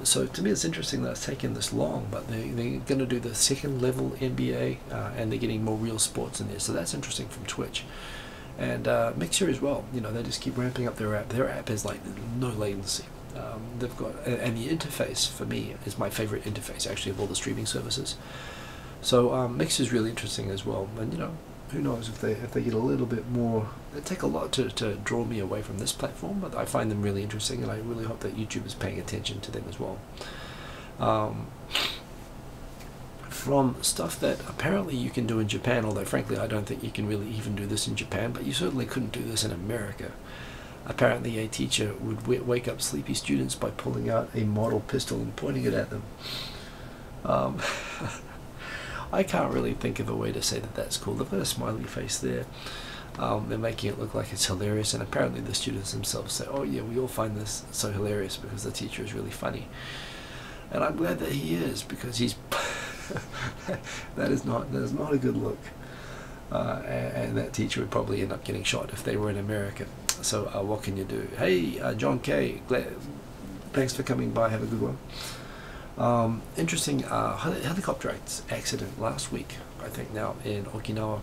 So to me it's interesting that it's taken this long, but they're going to do the second level NBA, and they're getting more real sports in there, so that's interesting from Twitch. And Mixer as well, you know, they just keep ramping up their app. Their app has like no latency. They've got, and the interface for me is my favorite interface actually of all the streaming services. So Mixer is really interesting as well, and, you know, who knows if they get a little bit more. They take a lot to draw me away from this platform, but I find them really interesting, and I really hope that YouTube is paying attention to them as well. From stuff that apparently you can do in Japan, although frankly I don't think you can really even do this in Japan, but you certainly couldn't do this in America. Apparently a teacher would wake up sleepy students by pulling out a model pistol and pointing it at them. I can't really think of a way to say that that's cool. They've got a smiley face there. They're making it look like it's hilarious, and apparently the students themselves say, oh yeah, we all find this so hilarious because the teacher is really funny. And I'm glad that he is, because he's that is not a good look. And that teacher would probably end up getting shot if they were in America. So what can you do? Hey, John K, thanks for coming by. Have a good one. Interesting helicopter accident last week, I think now, in Okinawa.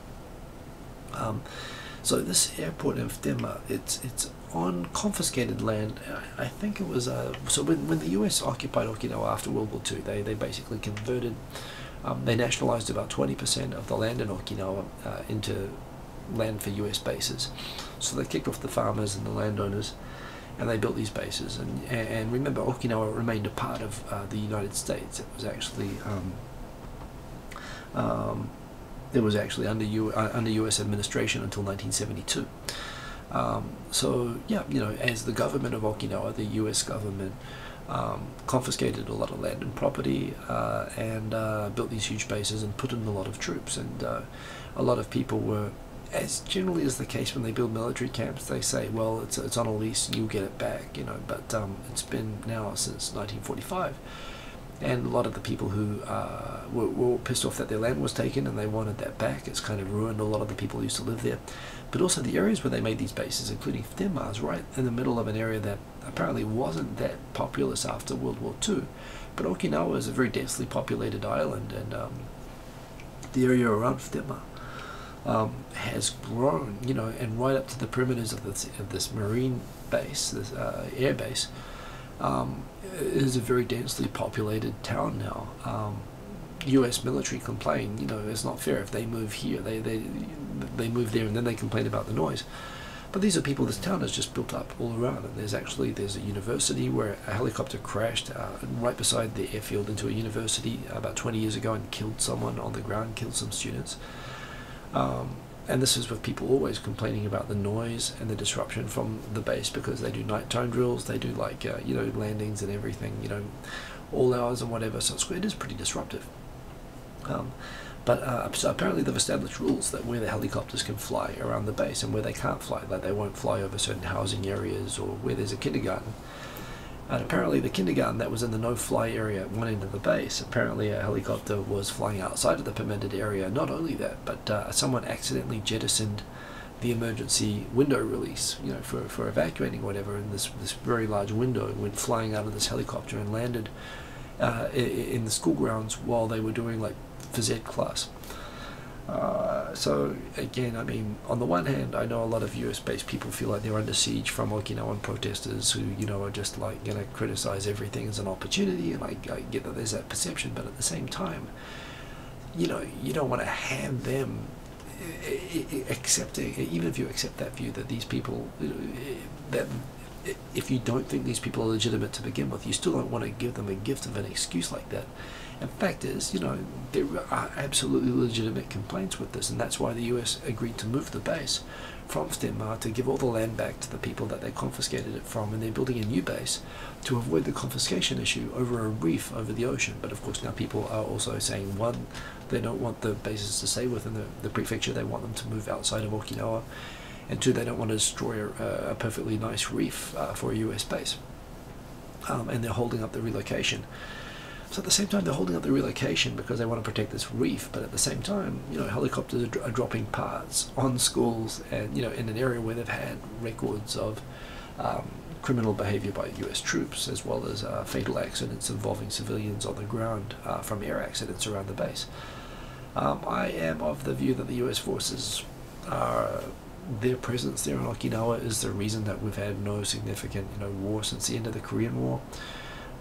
So this airport in Futenma, it's on confiscated land. I think it was so when the US occupied Okinawa after World War II, they basically converted, they nationalized about 20% of the land in Okinawa into land for US bases. So they kicked off the farmers and the landowners, and they built these bases. And remember, Okinawa remained a part of the United States. It was actually under US administration until 1972. So yeah, you know, as the government of Okinawa, the US government confiscated a lot of land and property, and built these huge bases and put in a lot of troops, and a lot of people were, as generally is the case when they build military camps, they say, well, it's on a lease, you'll get it back, you know, but it's been now since 1945, and a lot of the people who were pissed off that their land was taken and they wanted that back. It's kind of ruined a lot of the people who used to live there. But also the areas where they made these bases, including Futenma, is right in the middle of an area that apparently wasn't that populous after World War II. But Okinawa is a very densely populated island, and the area around Futenma has grown, you know, and right up to the perimeters of this marine base, this air base, is a very densely populated town now. U.S. military complain, you know, it's not fair if they move here, they move there, and then they complain about the noise. But these are people, this town is just built up all around, and there's a university where a helicopter crashed right beside the airfield into a university about 20 years ago and killed someone on the ground, killed some students. And this is with people always complaining about the noise and the disruption from the base, because they do nighttime drills, they do like, you know, landings and everything, you know, all hours and whatever, so it is pretty disruptive. So apparently they've established rules that where the helicopters can fly around the base and where they can't fly, like they won't fly over certain housing areas or where there's a kindergarten. And apparently the kindergarten that was in the no-fly area at one end of the base, apparently a helicopter was flying outside of the permitted area. Not only that, but someone accidentally jettisoned the emergency window release, you know, for evacuating whatever, and this very large window went flying out of this helicopter and landed in the school grounds while they were doing like for Z class. So again, I mean, on the one hand, I know a lot of US-based people feel like they're under siege from Okinawan protesters who, you know, are just like going to criticize everything as an opportunity, and I get that there's that perception, but at the same time, you know, you don't want to hand them accepting, even if you accept that view that these people, that if you don't think these people are legitimate to begin with, you still don't want to give them a gift of an excuse like that. And the fact is, you know, there are absolutely legitimate complaints with this, and that's why the US agreed to move the base from Stenmar to give all the land back to the people that they confiscated it from, and they're building a new base to avoid the confiscation issue over a reef over the ocean. But of course now people are also saying, one, they don't want the bases to stay within the prefecture, they want them to move outside of Okinawa, and two, they don't want to destroy a perfectly nice reef for a US base, and they're holding up the relocation. So at the same time, they're holding up the relocation because they want to protect this reef, but at the same time, you know, helicopters are dropping parts on schools, and, you know, in an area where they've had records of criminal behavior by US troops, as well as fatal accidents involving civilians on the ground from air accidents around the base. I am of the view that the US forces their presence there in Okinawa is the reason that we've had no significant, you know, war since the end of the Korean War.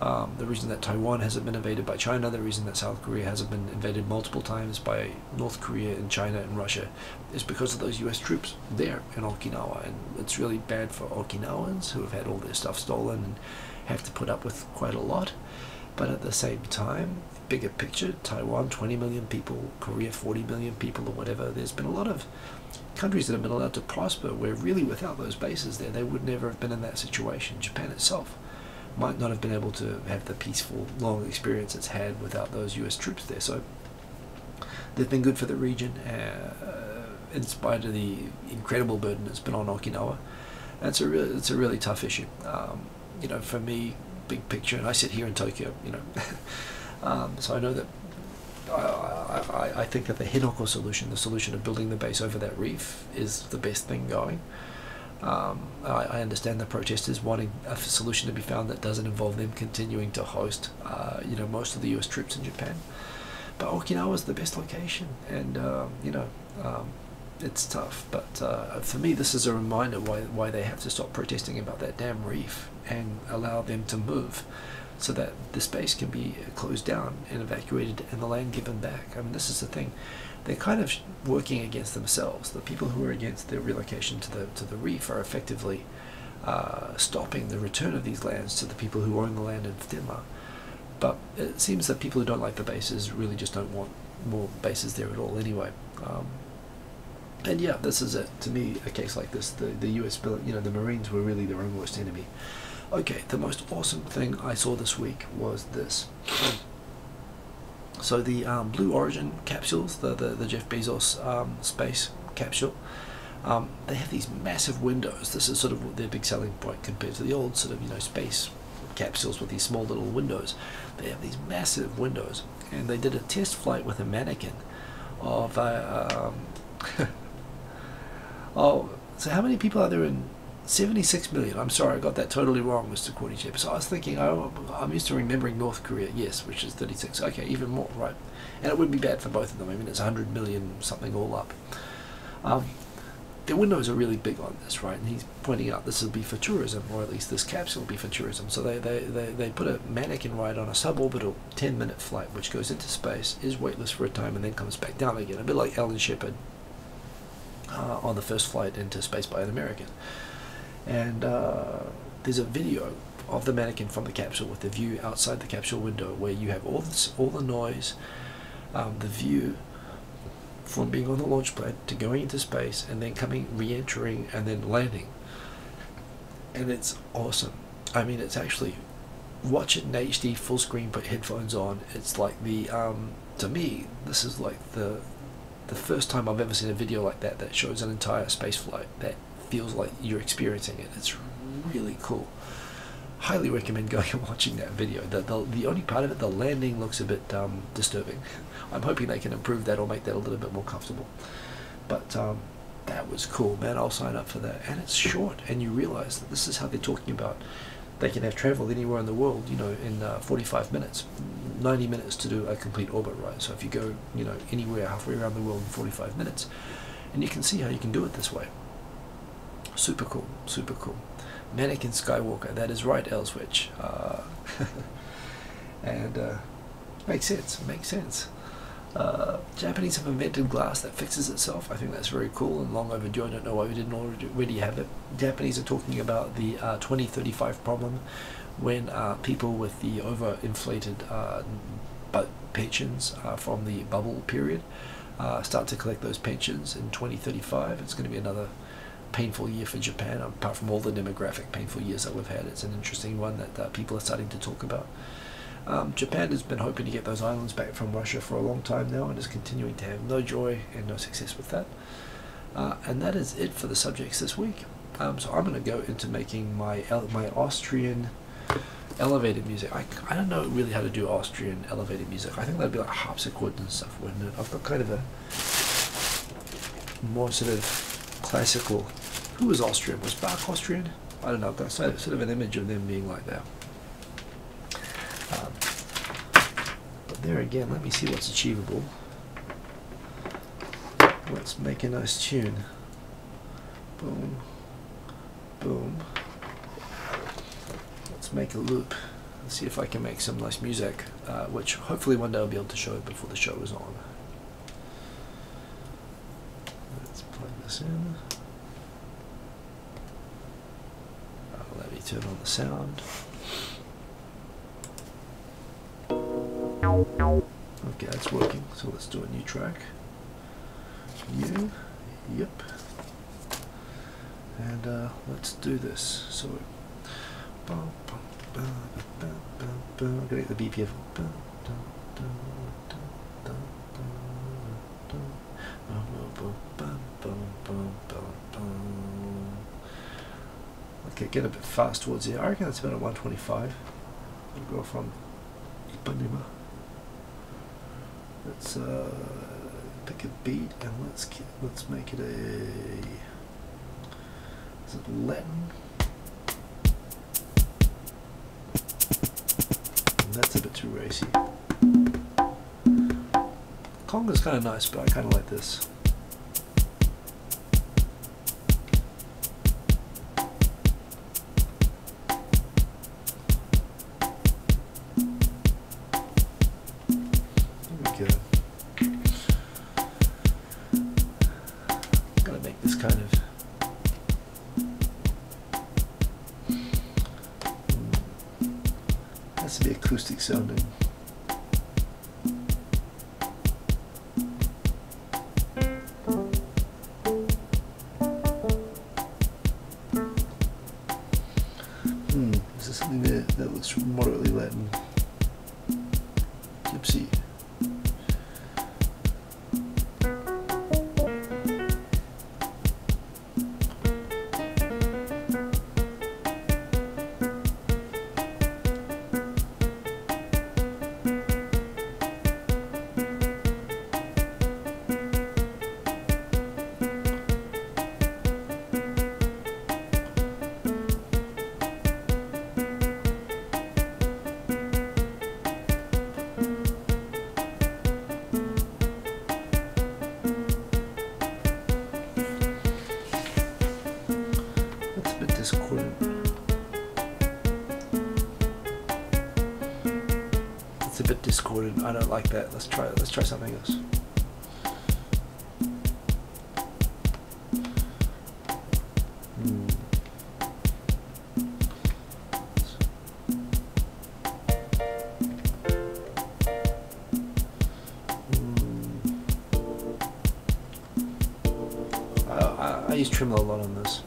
The reason that Taiwan hasn't been invaded by China, the reason that South Korea hasn't been invaded multiple times by North Korea and China and Russia, is because of those US troops there in Okinawa. And it's really bad for Okinawans who have had all their stuff stolen and have to put up with quite a lot. But at the same time, bigger picture, Taiwan, 20 million people, Korea, 40 million people or whatever, there's been a lot of countries that have been allowed to prosper where really without those bases there, they would never have been in that situation. Japan itself might not have been able to have the peaceful, long experience it's had without those US troops there. So they've been good for the region, in spite of the incredible burden that's been on Okinawa. And it's a really tough issue. You know, for me, big picture, and I sit here in Tokyo, you know, so I know that I think that the Hinoko solution, the solution of building the base over that reef, is the best thing going. I understand the protesters wanting a solution to be found that doesn't involve them continuing to host, you know, most of the US troops in Japan. But Okinawa is the best location, and you know, it's tough. But for me, this is a reminder why they have to stop protesting about that damn reef and allow them to move, so that the space can be closed down and evacuated and the land given back. I mean, this is the thing. They're kind of working against themselves. The people who are against the relocation to the reef are effectively stopping the return of these lands to the people who own the land in Stenmar. But it seems that people who don't like the bases really just don't want more bases there at all anyway. And yeah, this is to me a case like this. The US, you know, the Marines were really their own worst enemy. Okay, the most awesome thing I saw this week was this. So the Blue Origin capsules, the Jeff Bezos space capsule, they have these massive windows. This is sort of their big selling point compared to the old sort of, you know, space capsules with these small little windows. They have these massive windows, and they did a test flight with a mannequin of oh, so how many people are there in 76 million. I'm sorry, I got that totally wrong, Mr. Cordychip. So I was thinking, oh, I'm used to remembering North Korea, yes, which is 36. Okay, even more, right. And it wouldn't be bad for both of them. I mean, it's 100 million something all up. The windows are really big on this, right? And he's pointing out this will be for tourism, or at least this capsule will be for tourism. So they put a mannequin ride on a suborbital 10-minute flight, which goes into space, is weightless for a time, and then comes back down again. A bit like Alan Shepard on the first flight into space by an American. And there's a video of the mannequin from the capsule with the view outside the capsule window, where you have all the noise, the view from being on the launch pad to going into space, and then re-entering, and then landing. And it's awesome. I mean, it's actually, watch it in HD, full screen, put headphones on. It's like to me, this is like the first time I've ever seen a video like that shows an entire space flight that feels like you're experiencing it. It's really cool. Highly recommend going and watching that video. The only part of it, the landing looks a bit disturbing. I'm hoping they can improve that or make that a little bit more comfortable. But that was cool, man. I'll sign up for that. And it's short, and you realize that this is how they're talking about they can have traveled anywhere in the world, you know, in 45 minutes, 90 minutes to do a complete orbit, right? So if you go, you know, anywhere halfway around the world in 45 minutes, and you can see how you can do it this way. Super cool, super cool. Mannequin Skywalker, that is right, Elswitch. And makes sense, makes sense. Japanese have invented glass that fixes itself. I think that's very cool and long overdue. I don't know why we didn't already have it. Japanese are talking about the 2035 problem, when people with the overinflated butt pensions from the bubble period start to collect those pensions in 2035. It's going to be another painful year for Japan. Apart from all the demographic painful years that we've had, it's an interesting one that people are starting to talk about. Japan has been hoping to get those islands back from Russia for a long time now, and is continuing to have no joy and no success with that. And that is it for the subjects this week. So I'm going to go into making my Austrian elevated music. I don't know really how to do Austrian elevated music. I think that'd be like harpsichord and stuff, wouldn't it? I've got kind of a more sort of classical. Who was Austrian? Was Bach Austrian? I don't know. I've got sort of an image of them being like that. But there again, let me see what's achievable. Let's make a nice tune. Boom, boom. Let's make a loop. Let's see if I can make some nice music, which hopefully one day I'll be able to show before the show is on. Let's plug this in. Let me turn on the sound. Okay, that's working. So let's do a new track. New, yep. And let's do this. So, I'm gonna get the BPF. Okay, get a bit fast towards here. I reckon that's about at 125. We'll go from Ipanema. Let's pick a beat and let's make it a. Is it Latin? And that's a bit too racy. Conga's kind of nice, but I kind of like this. Has to be acoustic sounding. Is there something there that looks moderately Latin? Gypsy. Discordant. It's a bit discordant. I don't like that. Let's try something else. I use tremolo a lot on this.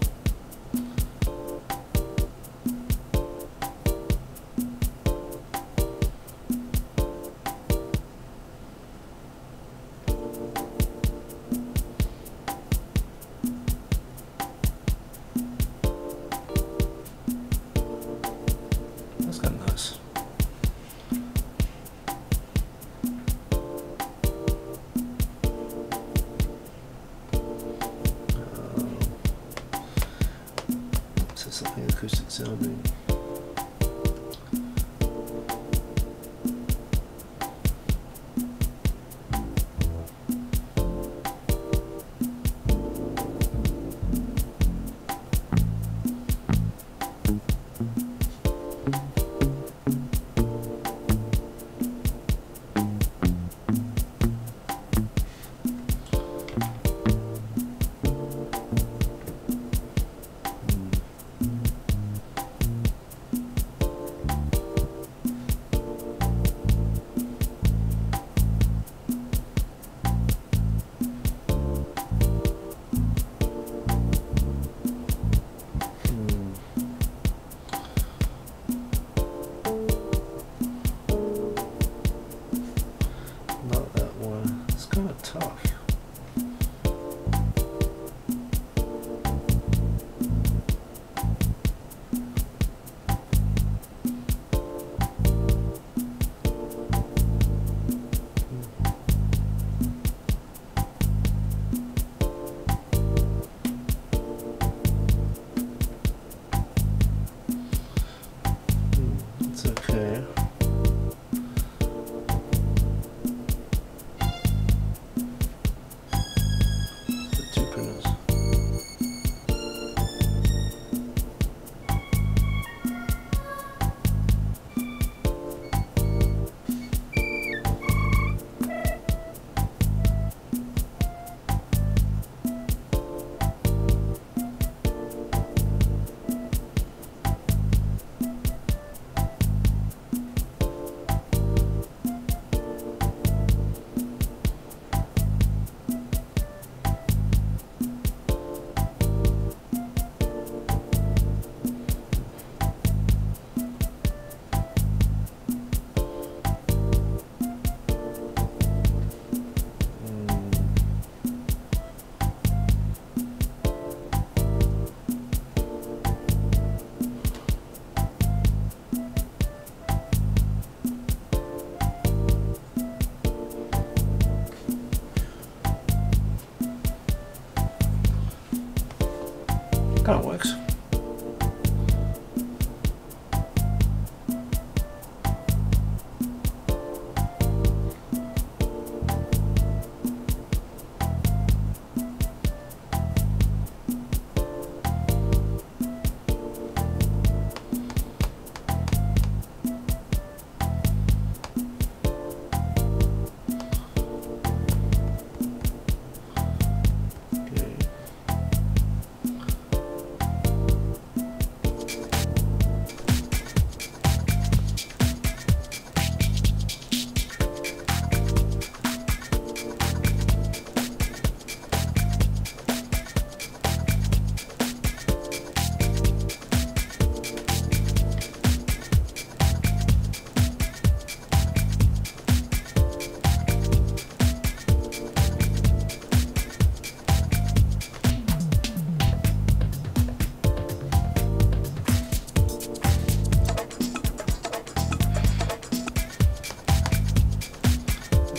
That's kind of nice. So something acoustic sounding. Kind of works.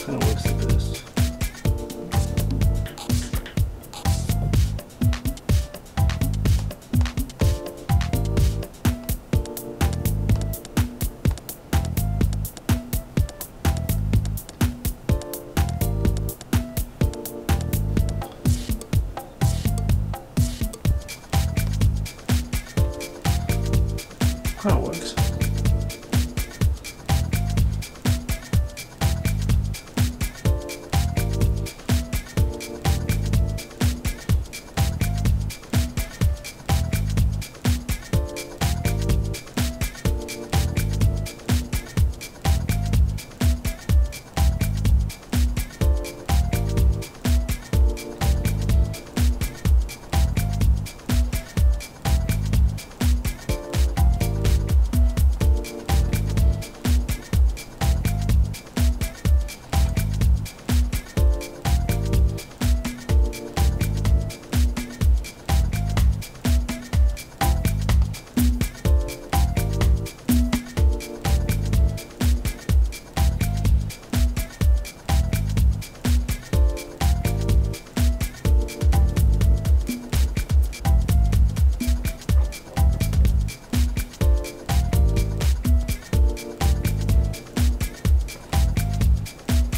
Kind of works like this. Kind of works.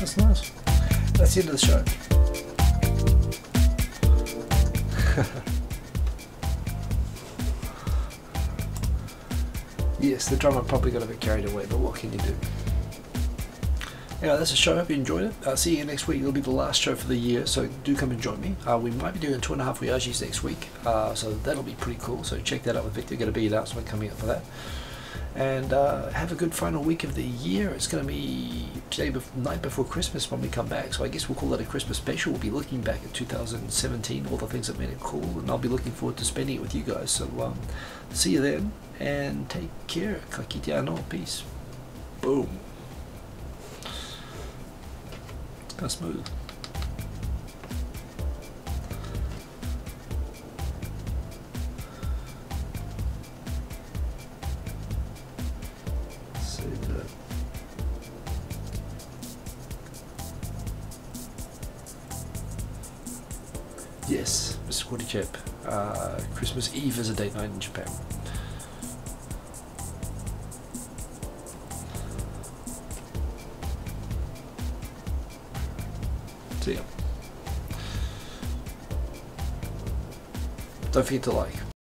That's nice. That's the end of the show. Yes, the drummer probably got a bit carried away, but what can you do? Anyway, that's the show. Hope you enjoyed it. I'll see you next week. It'll be the last show for the year, so do come and join me. We might be doing 2.5 Voyages next week, so that'll be pretty cool. So check that out with Victor. Get a big announcement coming up for that. And have a good final week of the year. It's going to be night before Christmas when we come back, so I guess we'll call it a Christmas special. We'll be looking back at 2017, all the things that made it cool, and I'll be looking forward to spending it with you guys. So see you then, and take care. Ka kite anō. Peace. Boom. It's kind of smooth. Yes, Mr. Squatty Chip. Christmas Eve is a date night in Japan. See ya. Don't forget to like.